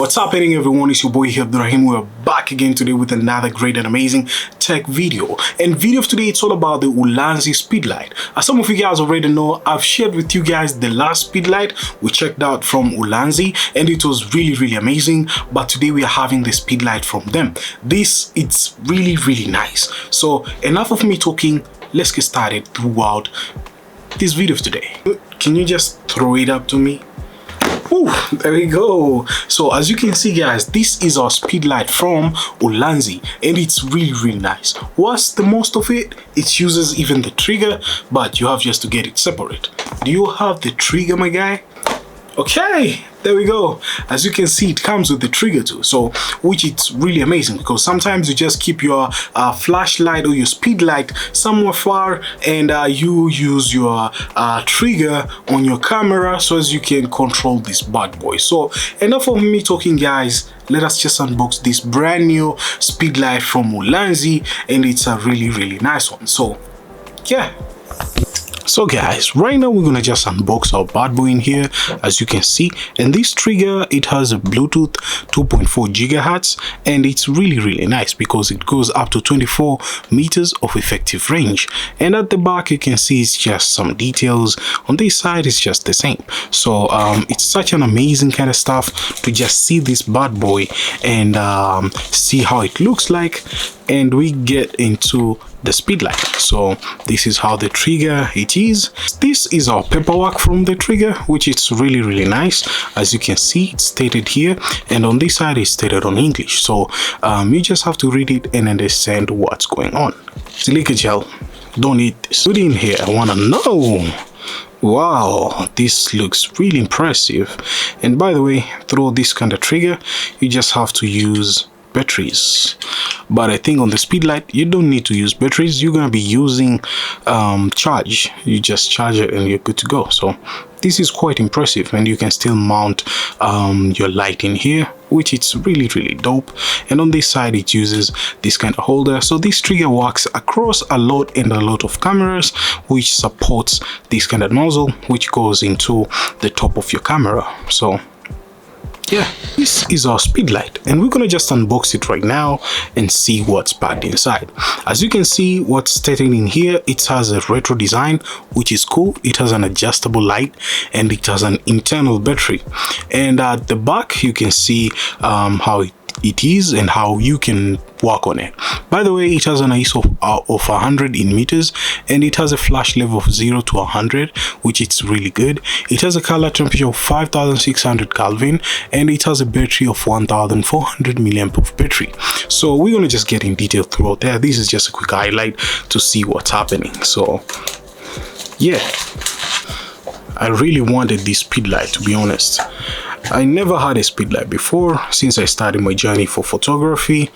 What's happening, everyone? It's your boy here, Abdurrahim. We're back again today with another great and amazing tech video. And video of today, it's all about the Ulanzi Speedlite. As some of you guys already know, I've shared with you guys the last Speedlite we checked out from Ulanzi, and it was really amazing. But today we are having the Speedlite from them. It's really nice. So enough of me talking. Let's get started throughout this video today. Can you just throw it up to me? Ooh, there we go. So as you can see, guys, this is our Speedlite from Ulanzi, and it's really nice. What's the most of it? It uses even the trigger, but you have just to get it separate. Do you have the trigger, my guy? Okay, there we go. As you can see, it comes with the trigger too, so which it's really amazing, because sometimes you just keep your flashlight or your Speedlite somewhere far, and you use your trigger on your camera so as you can control this bad boy. So enough of me talking, guys. Let us just unbox this brand new Speedlite from Ulanzi, and it's a really nice one. So yeah. So guys, right now we're gonna just unbox our bad boy in here, as you can see. And this trigger, it has a Bluetooth 2.4 gigahertz, and it's really nice because it goes up to 24 meters of effective range. And at the back, you can see it's just some details. On this side, it's just the same. So it's such an amazing kind of stuff to just see this bad boy and see how it looks like. And we get into the Speedlite. So this is how the trigger it is. This is our paperwork from the trigger, which is really nice. As you can see, it's stated here, and on this side it's stated on English. So you just have to read it and understand what's going on. Silica gel, don't eat this. Put in here, I want to know. Wow, this looks really impressive. And by the way, through this kind of trigger, you just have to use batteries. But I think on the Speedlite, you don't need to use batteries. You're gonna be using charge. You just charge it and you're good to go. So this is quite impressive, and you can still mount your light in here, which it's really dope. And on this side, it uses this kind of holder. So this trigger works across a lot of cameras, which supports this kind of nozzle, which goes into the top of your camera. So yeah, this is our Speedlite, and we're gonna just unbox it right now and see what's packed inside. As you can see, what's stated in here, it has a retro design, which is cool. It has an adjustable light, and it has an internal battery. And at the back, you can see how it is and how you can work on it. By the way, it has an ISO of 100 in meters, and it has a flash level of 0 to 100, which is really good. It has a color temperature of 5600 Kelvin, and it has a battery of 1400 milliamp of battery. So we're gonna just get in detail throughout there. This is just a quick highlight to see what's happening. So yeah, I really wanted this Speedlite, to be honest. I never had a Speedlite before since I started my journey for photography,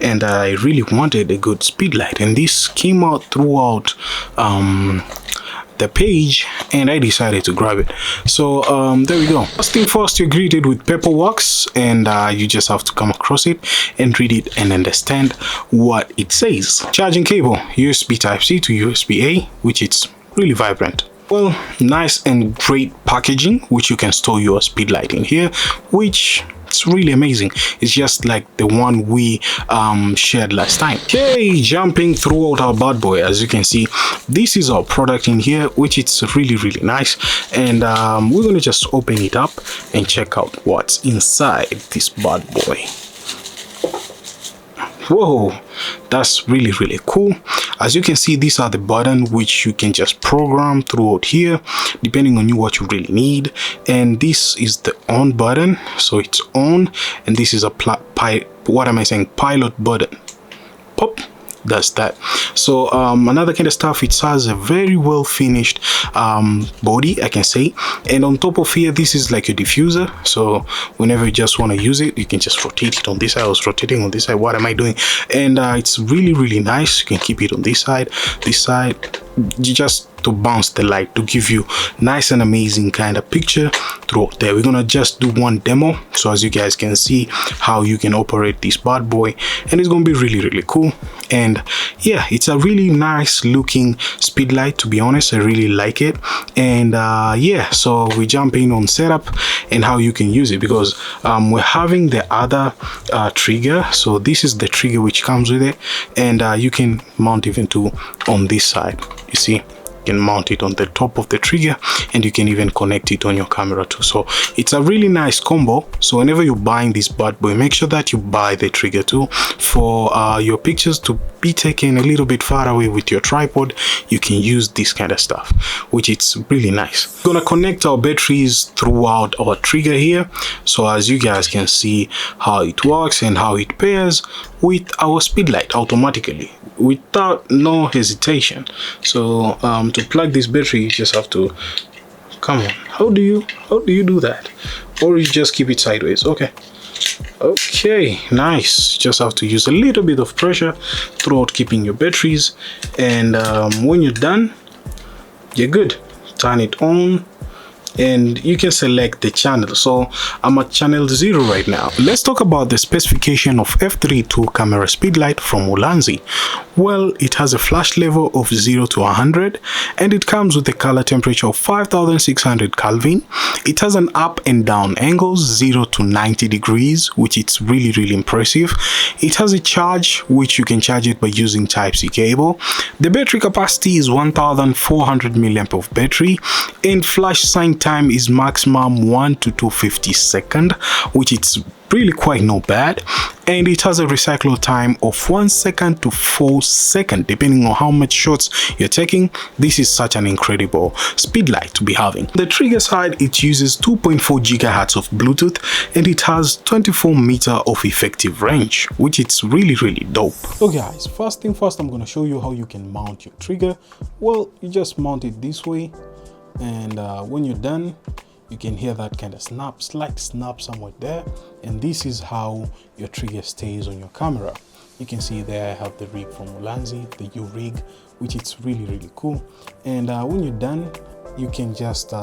and I really wanted a good Speedlite, and this came out throughout the page, and I decided to grab it. So there we go. First thing first, you're greeted with paperwork, and you just have to come across it and read it and understand what it says. Charging cable, USB Type-C to USB-A, which is really vibrant. Well, nice and great packaging, which you can store your Speedlite in here, which it's really amazing. It's just like the one we shared last time. Okay, jumping throughout our bad boy, as you can see, this is our product in here, which it's really nice. And we're gonna just open it up and check out what's inside this bad boy. Whoa, that's really cool. As you can see, these are the buttons which you can just program throughout here depending on what you really need. And this is the on button, so it's on, and this is a pilot button. Pop, does that. So another kind of stuff, it has a very well finished body, I can say. And on top of here, this is like a diffuser, so whenever you just want to use it, you can just rotate it on this side. I was rotating on this side, what am I doing? And it's really nice. You can keep it on this side, just to bounce the light, to give you nice and amazing kind of picture throughout there. We're gonna just do one demo, so as you guys can see how you can operate this bad boy, and it's gonna be really cool. And yeah, it's a really nice looking Speedlite, to be honest. I really like it. And yeah, so we jump in on setup, and how you can use it, because we're having the other trigger. So this is the trigger which comes with it, and you can mount even to on this side. You see, can mount it on the top of the trigger, and you can even connect it on your camera too. So it's a really nice combo. So whenever you're buying this bad boy, make sure that you buy the trigger too for your pictures to be taken a little bit far away with your tripod. You can use this kind of stuff, which it's really nice. We're gonna connect our batteries throughout our trigger here, so as you guys can see how it works and how it pairs with our Speedlite automatically without no hesitation. So to plug this battery, you just have to, come on, how do you do that? Or you just keep it sideways. Okay, nice. Just have to use a little bit of pressure throughout keeping your batteries, and when you're done, you're good. Turn it on, and you can select the channel. So I'm at channel 0 right now. Let's talk about the specification of F32 camera Speedlite from Ulanzi. Well, it has a flash level of 0 to 100, and it comes with a color temperature of 5600 Kelvin. It has an up and down angles 0 to 90 degrees, which is really impressive. It has a charge, which you can charge it by using Type-C cable. The battery capacity is 1400 milliamp of battery, and flash sign time is maximum 1 to 250 seconds, which is really quite not bad. And it has a recycle time of 1 second to 4 seconds, depending on how much shots you're taking. This is such an incredible Speedlite to be having. The trigger side, it uses 2.4 gigahertz of Bluetooth, and it has 24 meters of effective range, which is really dope. So guys, first thing first, I'm going to show you how you can mount your trigger. Well, you just mount it this way, and when you're done, you can hear that kind of slight snap somewhere there, and this is how your trigger stays on your camera. You can see there I have the rig from Ulanzi, the U rig, which is really cool. And when you're done, you can just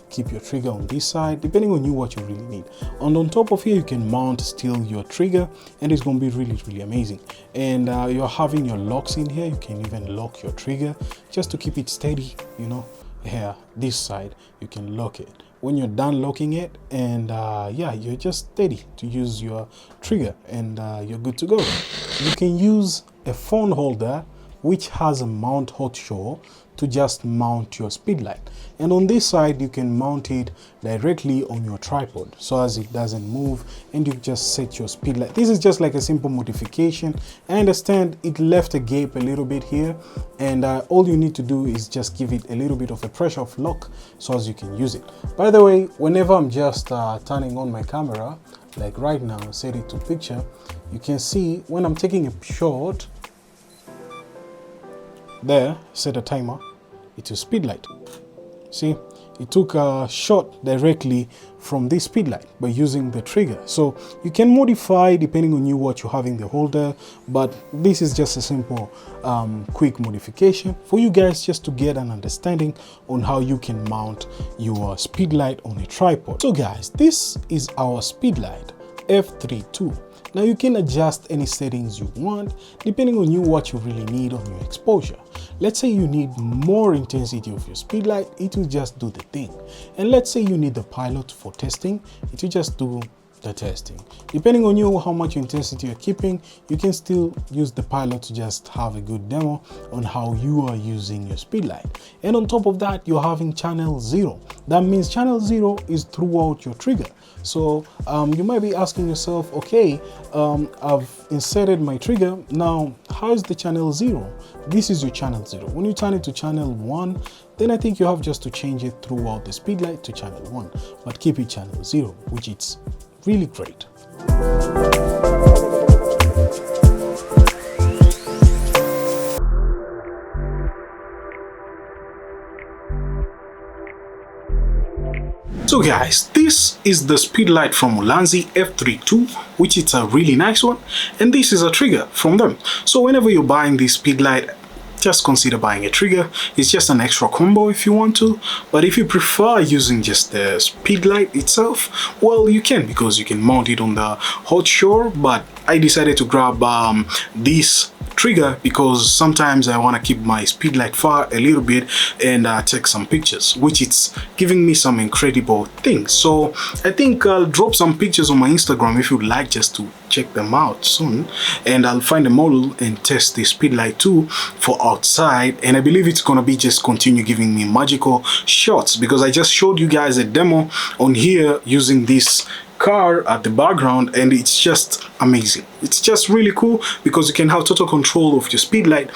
keep your trigger on this side, depending on what you really need. And on top of here, you can mount still your trigger, and it's going to be really amazing. And you're having your locks in here. You can even lock your trigger just to keep it steady, you know. Here, this side, you can lock it when you're done locking it, and yeah, you're just steady to use your trigger, and you're good to go. You can use a phone holder which has a mount hot shore to just mount your Speedlite, and on this side you can mount it directly on your tripod so as it doesn't move, and you just set your Speedlite. This is just like a simple modification. I understand it left a gap a little bit here, and all you need to do is just give it a little bit of a pressure of lock so as you can use it. By the way, whenever I'm just turning on my camera, like right now, set it to picture, you can see when I'm taking a shot there, set a timer, it's a Speedlite. See, it took a shot directly from this Speedlite by using the trigger. So you can modify depending on what you have in the holder, but this is just a simple quick modification for you guys just to get an understanding on how you can mount your Speedlite on a tripod. So guys, this is our Speedlite F32. Now you can adjust any settings you want depending on what you really need on your exposure. Let's say you need more intensity of your Speedlite, it will just do the thing. And let's say you need the pilot for testing, it will just do the testing. Depending on how much intensity you're keeping, you can still use the pilot to just have a good demo on how you are using your Speedlite. And on top of that, you're having channel 0. That means channel 0 is throughout your trigger. So you might be asking yourself, okay, I've inserted my trigger, now how is the channel 0? This is your channel 0. When you turn it to channel 1, then I think you have just to change it throughout the Speedlite to channel 1, but keep it channel 0, which is really great. So guys, this is the Speedlite from Ulanzi F32, which is a really nice one, and this is a trigger from them. So whenever you're buying this Speedlite, just consider buying a trigger. It's just an extra combo if you want to, but if you prefer using just the Speedlite itself, well, you can, because you can mount it on the hot shore. But I decided to grab this trigger because sometimes I want to keep my Speedlite far a little bit and take some pictures, which it's giving me some incredible things. So I think I'll drop some pictures on my Instagram if you'd like just to check them out soon, and I'll find a model and test the Speedlite 2 for outside, and I believe it's gonna be just continue giving me magical shots because I just showed you guys a demo on here using this car at the background, and it's just amazing. It's just really cool because you can have total control of your Speedlite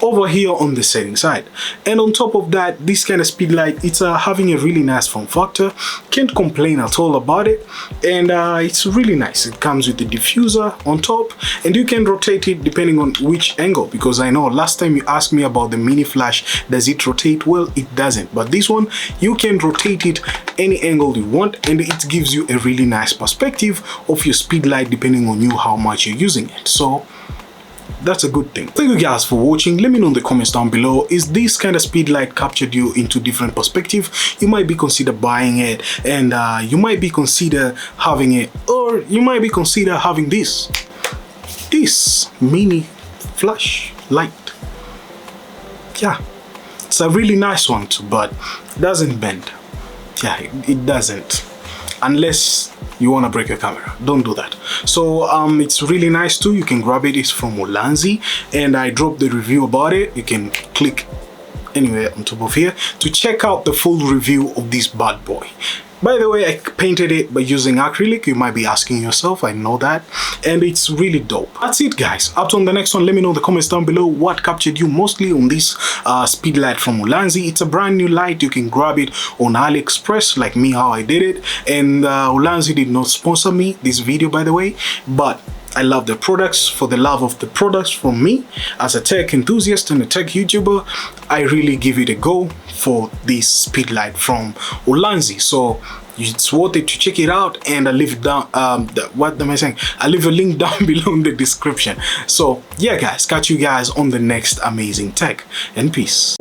over here on the setting side. And on top of that, this kind of Speedlite, it's having a really nice form factor. Can't complain at all about it, and it's really nice. It comes with the diffuser on top, and you can rotate it depending on which angle, because I know last time you asked me about the mini flash, does it rotate? Well, it doesn't, but this one you can rotate it any angle you want, and it gives you a really nice perspective of your Speedlite depending on you how much you're using it. So that's a good thing. Thank you guys for watching. Let me know in the comments down below, is this kind of Speedlite captured you into different perspective? You might be consider buying it, and you might be consider having it, or you might be consider having this mini flash light. Yeah, it's a really nice one too, but it doesn't bend. Yeah, it doesn't, unless you want to break your camera. Don't do that. So it's really nice too. You can grab it. It's from Ulanzi, and I dropped the review about it. You can click anywhere on top of here to check out the full review of this bad boy. By the way, I painted it by using acrylic. You might be asking yourself, I know that, and it's really dope. That's it, guys. Up to on the next one. Let me know in the comments down below what captured you mostly on this Speedlite from Ulanzi. It's a brand new light. You can grab it on AliExpress like me, how I did it. And Ulanzi did not sponsor me this video, by the way, but I love the products. For the love of the products from me as a tech enthusiast and a tech YouTuber, I really give it a go for this Speedlite from Ulanzi. So it's worth it to check it out, and I'll leave it down what am I saying? I'll leave a link down below in the description. So yeah guys, catch you guys on the next amazing tech, and peace.